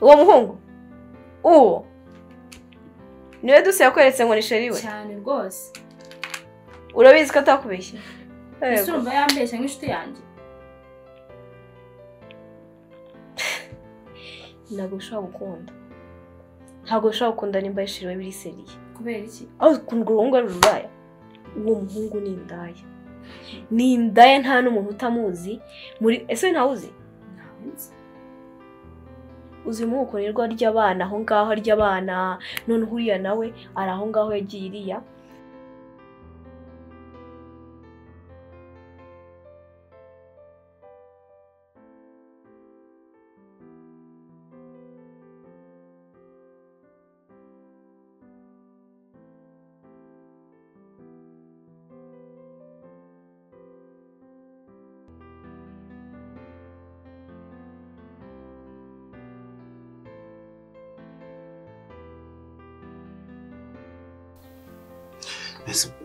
Uwo muhungu uwo niwe duse yakweretse ngo nisheri we cyane rwose urabizi ko atakubeshye isumba yambeshye nk'inshuti yanjye ntabwo ushobora gukunda nimba yishiri we biri seriye kubera iki aho ukunda uruhungu ari ururaya uwo muhungu ni indaya nta n'umuntu utamuzi muri ese ntawuzi uzi mu gukorerwa ry'abana aho ngaho ry'abana none huriya nawe ari aho ngaho yagiye iriya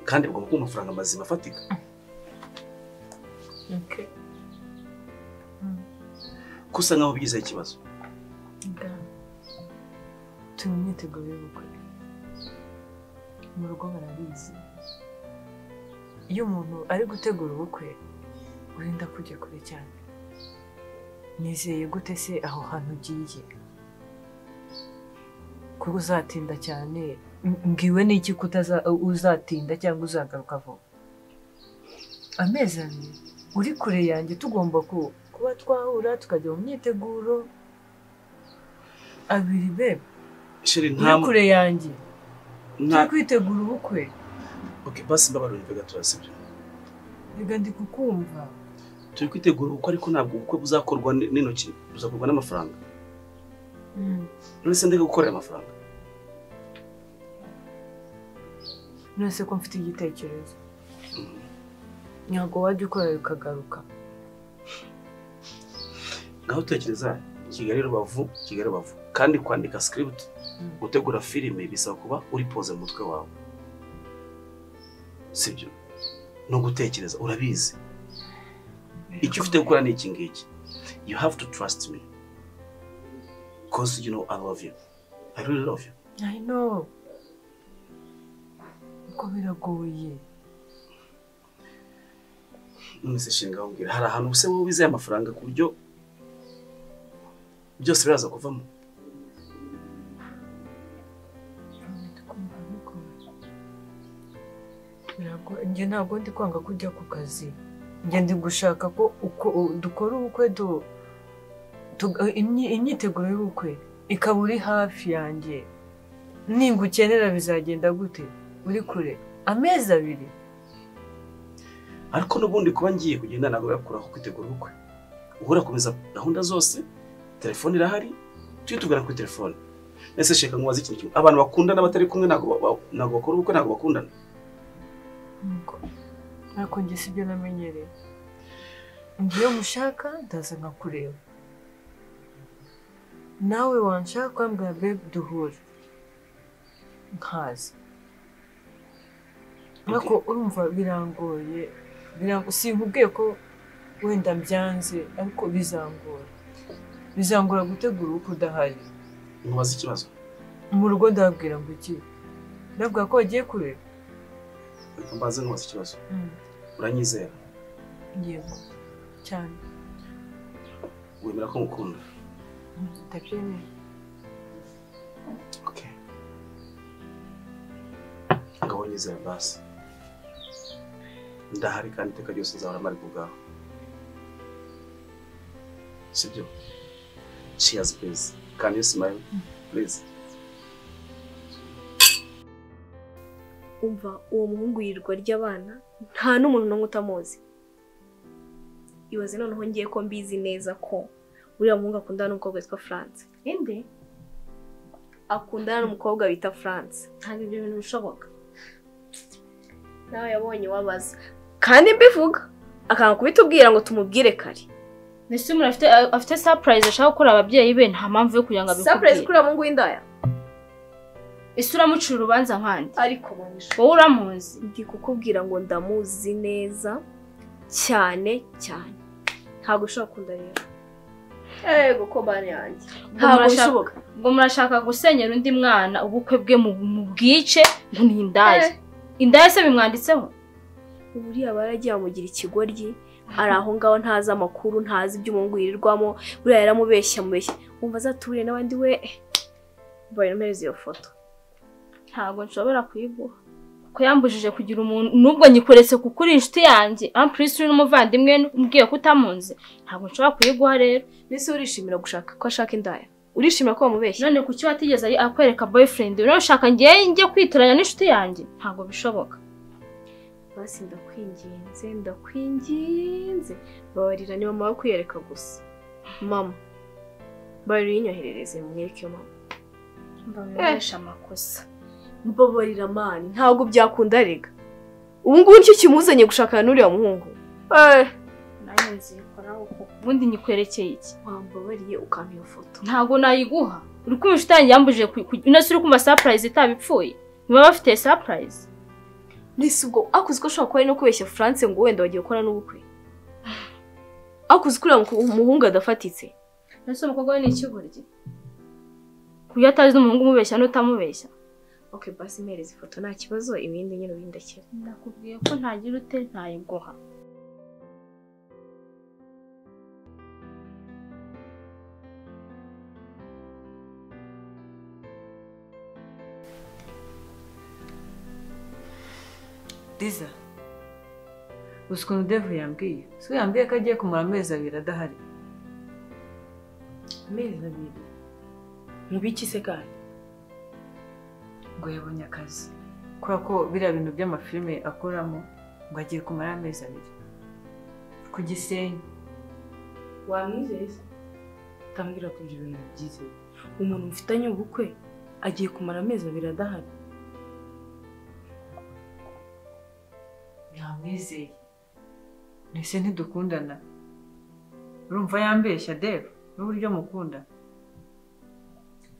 kandi ubwo mu mafaranga mazima afatika. Okay. Kusa nkaho bigize ikibazo. Tumyitegura y'ubukwe. Mu rugo barabizi. Iyo umuntu ari gutegura ubukwe urinda kujya kure cyane. Nizeye gute se aho hantu ugiye? Kuko uzatinda cyane. Mbwiwe n'iki uzatinda cyangwa uzagaruka vuba? Amezi abiri uri kure yanjye tugomba kuba twahura tukajya mu myiteguro. Abiri bebe. Sheri uri kure yanjye. Turi kwitegura ubukwe. Okay, basi mbabarumve gato sibyo. Rega ndi kukumva. Turi kwitegura ubukwe ariko ntabwo ubukwe buzakorwa n'intoki, buzakorwa n'amafaranga. None se ndeke gukorera amafaranga. Nose ko mfite igitekerezo. Nyago wajya ukorera ukagaruka. Ngaho tekereza Kigali Rubavu, kandi kwandika script, gutegura filime bisaba kuba uri pose mu mutwe wawe. Sibyo? No gutekereza urabizi. Icyo ufite gukora ni iki ngiki. You have to trust me. Because you know I love you. I really love you. I know. Ko biragoye. Nise shinga umbwira hari ahantu use wowe bizeye amafaranga ku buryo byose biraza kuvamo. Nge ntabwo ndi kwanga kujya ku kazi. Nge ndi gushaka ko uko dukora ubukwe imyiteguro y'ubukwe ikaba uri hafi yanjye. Ningukenera bizagenda gute? Uri kure amezi abiri. Ariko n'ubundi kuba ngiye kugenda ntabwo yakura ko kwitegura ubukwe. Uhora komeza gahunda zose, telefone irahari, tuyitugana kuri telefone. Ese sheka nkwaza ikintu kimwe. Abantu bakundana batari kumwe ntabwo bakora ubukwe, ntabwo bakundana. Ariko nge sibyo namenyereye. Ngiye mushaka ndaza nkakureba. Nawe wanshaka mbwa babe duhure. Nkaza. Nako urumva birangoye. Sinkubwiye ko wenda mbyanze ariko bizangora gutegura uko udahari. Nkubaza ikibazo. Mu rugo ndabwira ngo iki? Ndabwira ko wagiye kureba. Mbaze nkubaza ikibazo. Uranyizera? Yego. Cyane. Wemera ko mukunda? Ndabyemera. Okay. Ngaho nyizera basi. Ndahari kandi iteka ryose nzahora mari kubwaho. Sibyo? Cheers please. Can you smile? Please. umva uwo muhungu yirirwa ry'abana nta n'umuntu n'umwe utamuzi. Ibaze noneho ngiye ko mbizi neza ko uriya muhungu akundana n'umukobwa witwa France. Inde? Akundana n'umukobwa bita France. Ntabwo ibyo bintu bishoboka. Nawe yabonye wabaza. Kandi mbivuga akanga kubitubwira ngo tumubwire kare. Nese umuntu afite surprise ashaka gukora ababyeyi be nta mpamvu yo kugira ngo abikubwire. Surprise kuri Mungu w'indaya. Ese uramucira urubanza nkandi? Ariko manisha. Wowe uramuzi? Ndi kukubwira ngo ndamuzi neza cyane cyane. Ntabwo ushobora kunda rero. Ego ko bane yanjye. Ntabwo bishoboka. Ngo murashaka gusenyera undi mwana ubukwe bwe mu bwice ngo ni indaya. Indaya se bimwanditseho? Buriya baragiye amugira ikigoryi. Ari aho ngaho ntazi amakuru, ntazi ibyo umuhungu yirirwamo, buriya yaramubeshya mubeshya. Umva azaturiye n'abandi we. Mbaye nomeza iyo foto. Ntabwo nshobora kuyiguha. Ko yambujije kugira umuntu nubwo nyikoretse kukuri inshuti yanjye. Amprise uri n'umuvandimwe mbwiye ko utamunze. Ntabwo nshobora kuyiguha rero. Nese urishimira gushaka ko ashaka indaya. Urishimira ko bamubeshya. None kuki watigeze akwereka boyfriend? Urashaka njye kwitiranya n'inshuti yanjye? Ntabwo bishoboka. Basi ndakwinginze babarira ni mama kwiyereka gusa. Mama bari inyoherereze mwereke mama. Mbabarisha amakosa. Mbabarira mani ntabwo byakunda rega. Ubu ngubu nicyo kimuzanye gushakana n'uriya muhungu. Nayo nzikora uko ubundi nyikwerekeye iki? Wambabariye ukampa iyo foto. Ntabwo nayiguha. Uri kumva inshuti yanjye yambujije unase uri kumva surprise itabipfuye. Niba bafite surprise. Nisi ubwo akuzi ko ashobora kuba ari no kubeshya France ngo wenda bagiye gukora n'ubukwe. Akuzi kuri umuhungu adafatitse. Nase umukobwa we ni ikigoryi. Kuya atazi umuhungu umubeshya n'utamubeshya. Okay basi mpereza ifoto nta kibazo ibindi nyine bindakira. Ndakubwiye ko ntagira ute ntayiguha. Diza, uzi ukuntu Devu yambwiye? Si yambwiye ko agiye kumara amezi 2 adahari. Amezi 2? Mu biki se kandi? Ngo yabonye akazi. Kubera ko biriya bintu by'amafilme akoramo ngo agiye kumara amezi 2. Ku Gisenyi. Wamwizeye? Tambwira ko ibyo bintu byize. Umuntu mfitanye ubukwe agiye kumara amezi 2 adahari. Yamwizeye. Nese ntidukundana. Urumva yambeshya Devu n'uburyo mukunda.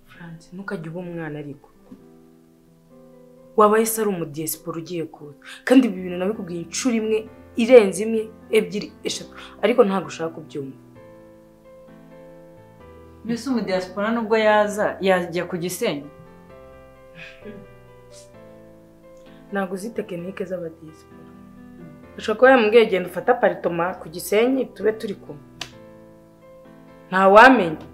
France ntukajye uba umwana ariko. Wabaye se ari umudiaspora ugiye kuza. Kandi ibi bintu nabikubwiye incuro imwe irenze imwe 2 3 ariko ntabwo ushaka kubyumva. Nese umudiaspora nubwo yajya ku Gisenyi. Ntabwo uzi tekinike z'abadiaspora. Ushobora kuba yamubwiye genda ufata aparitoma ku Gisenyi tube turi kumwe. Nta wamenya.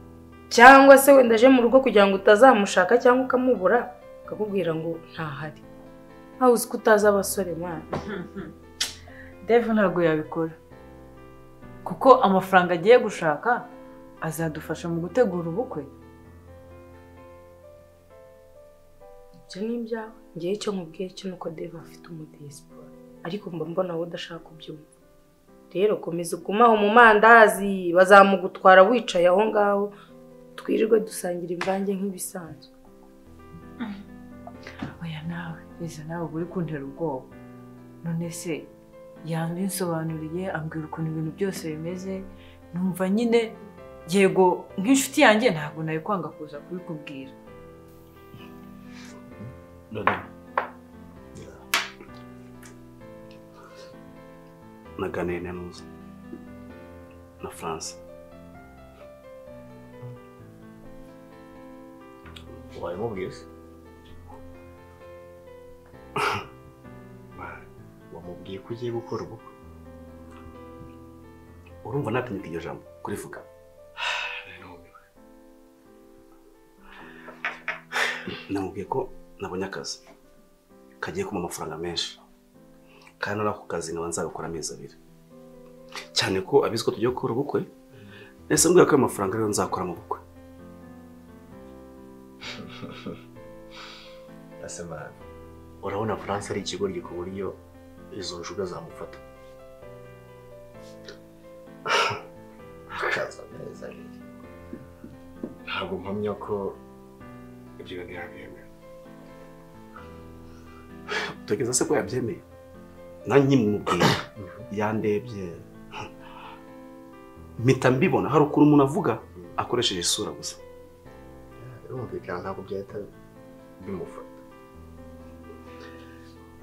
Cyangwa se wenda aje mu rugo kugira ngo utazamushaka cyangwa ukamubura akakubwira ngo ntahari. Aho uzi ko utazi abasore mwana. Devu ntabwo yabikora. Kuko amafaranga agiye gushaka azadufasha mu gutegura ubukwe. Ibyo ni ibyawe. Ngiye icyo nkubwiye cyo nuko Devu afite umudiaspora. Ariko mba mbona wowe udashaka kubyumva. Rero komeza ugumaho mu mandazi bazamugutwara wicaye aho ngaho twirirwe dusangira imvange nk'ibisanzwe. Oya nawe, Liza nawe uri kuntera ubwoba. None se yambinsobanuriye ambwira ukuntu ibintu byose bimeze, numva nyine yego nk'inshuti yanjye ntabwo nayo kwanga kuza kubikubwira. Naganiriye na France. Wamubwiye se? Wamubwiye ko ugiye gukora ubukwe? Urumva natinyuka iryo jambo kurivuga? Namubwiye ko nabonye akazi kagiye kuma amafaranga menshi. Kandi nako kazi nkaba nzagakora amezi 2. Cyane ko abizi ko tugiye gukora ubukwe. Nese mbwira ko amafaranga rero nzakora mu bukwe. Asemana. urabona France ari ikigoryi ku buryo izo njuga zamufata. Akaza neza. Ntabwo mpamya ko ibyo bintu yabyemera. Tugeza se ko yabyemeye. Nanjye mumubwira yandebye. Mpita mbibona hari ukuntu umuntu avuga akoresheje isura gusa. Urumvikana ntabwo byahita bimufata.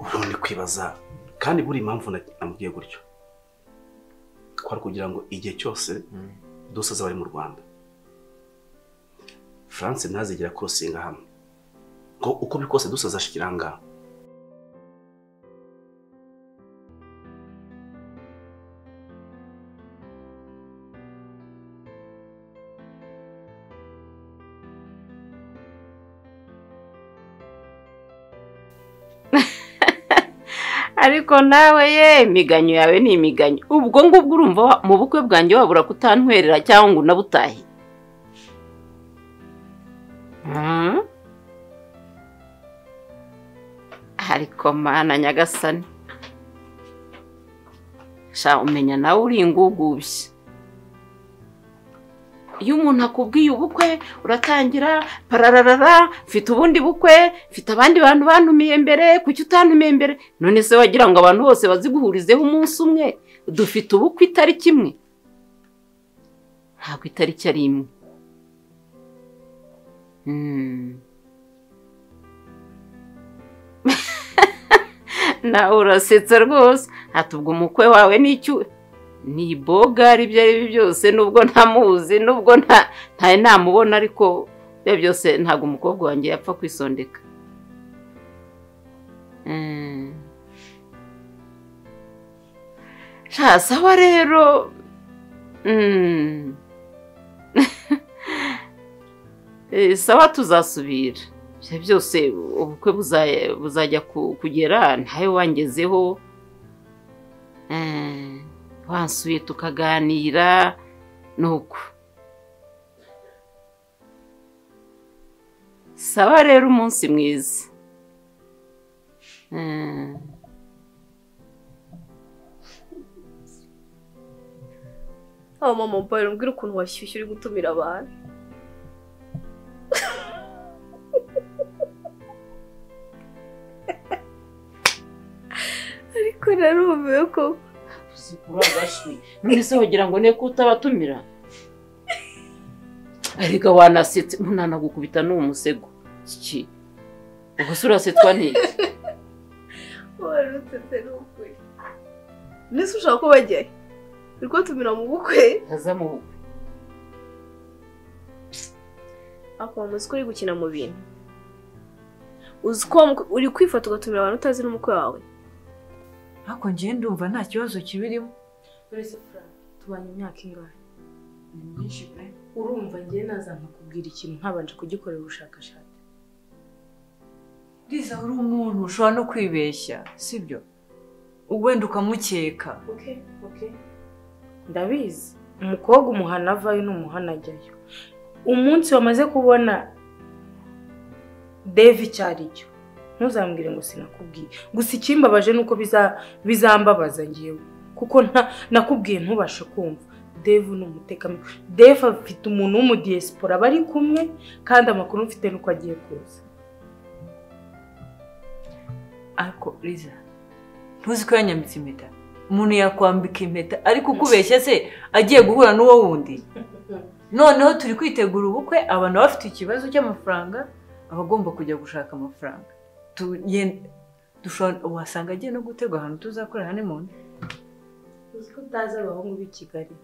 Ubundi kwibaza kandi buri impamvu namubwiye gutyo. Kwari kugira ngo igihe cyose dusaza bari mu Rwanda. France ntazigera crossinga hamwe. Ngo uko bikose dusaza ashikiranga. Ariko nawe ye imiganyo yawe ni imiganyo. Ubwo ngubwo urumva mu bukwe bwanjye wabura kutantwerera cyangwa ngo nabutahe. Ariko mana nyagasani. Sha umenya nawe uri ingugubye. Iyo umuntu akubwiye ubukwe uratangira parararara, mfite ubundi bukwe, mfite abandi bantu bantumiye mbere, kuki utantumiye mbere? None se wagira ngo abantu bose baziguhurizeho umunsi umwe, dufite ubukwe itariki imwe? Ntabwo itariki ari imwe. Nawe urasetsa rwose. Ati ubwo umukwe wawe ni icyo ni bogari ibyo ari byose nubwo ntamuzi nubwo ntaye namubona ariko byo byose ntago umukobwa wanjye yapfa kwisondeka. Sawa rero. Sawa tuzasubira. Byo byose ubukwe buzajya kugera ntaye wangezeho. Wansuye tukaganira nuko. Sawa rero umunsi mwiza. Mama mbaye umbwira ukuntu washyushye uri gutumira abantu. Ariko narumiwe ko Uragashwi. None se wagira ngo ne kutabatumira? Ariko wanasetse munana gukubita n'uwo musego. Iki? Ubwo surasetswa n'iki? warutse n'ukuri. Nese ushaka ko bajyayo? Uriko tumira mu bukwe? Aza mu bukwe. Ako muzi ko uri gukina mu bintu. Uzi ko uri kwifata ugatumira abantu utazi n'umukwe wawe? Hako ngiye ndumva nta kibazo kibirimo. Uretse Frank, tubanye imyaka ingahe? Ni myinshi pe. Urumva ngiye naza nkakubwira ikintu ntabanje kugikorera ubushakashatsi. Liza uri umuntu ushobora no kwibeshya, sibyo? Wenda ukamukeka. Okay. Ndabizi. Umukobwa umuhana avayo n'umuhana ajyayo. Umunsi wamaze kubona Devi cyaricyo. Ntuzambwire ngo sinakubwiye. Gusa ikimbabaje nuko bizambabaza ngiye. Kuko nakubwiye ntubashe kumva. Devi n'umutekano. Devi afite umuntu w'umudiaspora bari kumwe kandi amakuru mfite nuko agiye kuza. Ariko Liza, ntuzi ko yanyambitse impeta? Umuntu yakwambika impeta ariko ukubeshya se agiye guhura n'uwo wundi. Noneho turi kwitegura ubukwe, abantu bafite ikibazo cy'amafaranga, abagomba kujya gushaka amafaranga. Wasanga agiye no gutegwa ahantu tuzakora honeymoon. Uzi ko utazi abahungu b'i Kigali.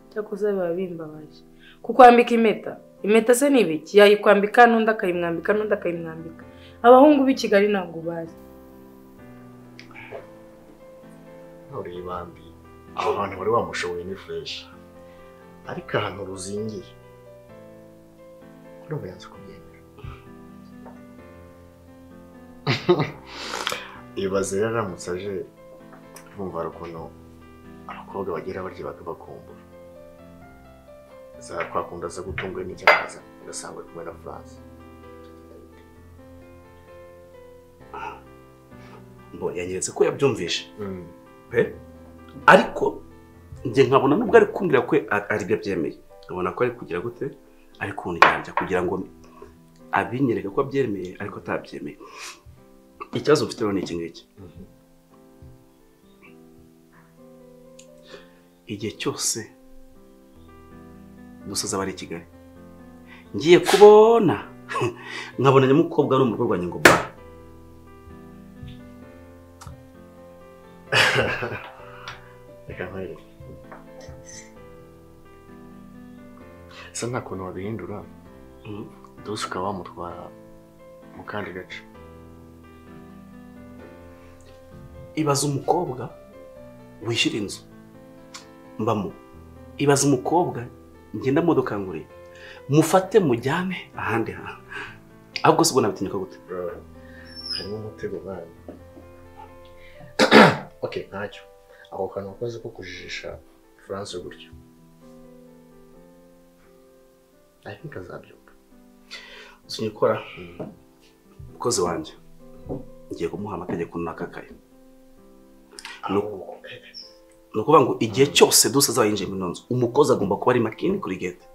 Cyakoze babimbabaje. Kukwambika impeta se ni ibiki? Yayikwambika n'undi akayimwambika n'undi akayimwambika. Abahungu b'i Kigali ntabwo bazi. Ntore bambi. Aho hantu bari bamushoboye ni fresh. Ariko ahantu ruzingiye. Urumva yanze kubyemera. Ibaze yaramutse aje kumva rukundo abakobwa bagira barya bakabakumbura. Za kwakunda za gutungwe n'icyabaza ugasanga kumwe na France. mbo yanyeretse ko yabyumvishe pe ariko njye nkabona nubwo ari kumbwira ko ari byo byemeye nkabona ko ari kugira gute ari kundyanja kugira ngo abinyereka ko abyemeye ariko atabyemeye. Ikibazo mfite rero ni iki ngiki, igihe cyose dusoza bari i Kigali ngiye kubona nkabona nyamukobwa no mu rugo rwanjye ngo ba reka nkwereke ese nta kuntu wabihindura dose ukaba wamutwara mu kandi gace. ibaza umukobwa wishyura inzu mbamo, ibaza umukobwa ngenda modoka ngure mufate mujyane ahandi hantu ahubwo se ubwo nabitinyuka gute? Harimo umutego bana. Okay, ntacyo ako kantu wakoze ko kujijisha France gutyo I think azabyumva. Sinyikora umukozi wanjye ngiye kumuha amategeko nakakaye. Ni ukuvuga ngo igihe cyose dose azaba yinjiye muri nzu umukozi agomba kuba ari makini kuri gate.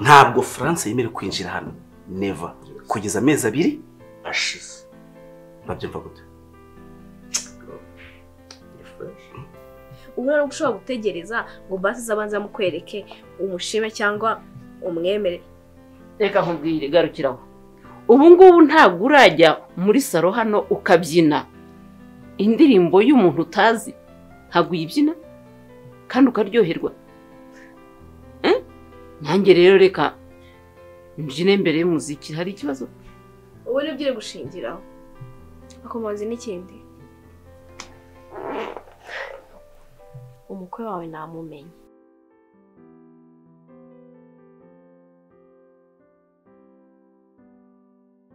Ntabwo France yemerewe kwinjira hano never kugeza amezi 2 ashize. Babyumva gute? Ubu rero ushobora gutegereza ngo basi zabanza mukwereke umushime cyangwa umwemere. Reka nkubwire garukiraho. Ubu ngubu ntabwo urajya muri salo hano ukabyina indirimbo y'umuntu utazi, ntabwo uyibyina kandi ukaryoherwa. Nanjye rero reka mbyine mbere y'umuziki, hari ikibazo? Ubu nibyo uri gushingiraho. Akomanzi n'ikindi, umukwe wawe namumenye.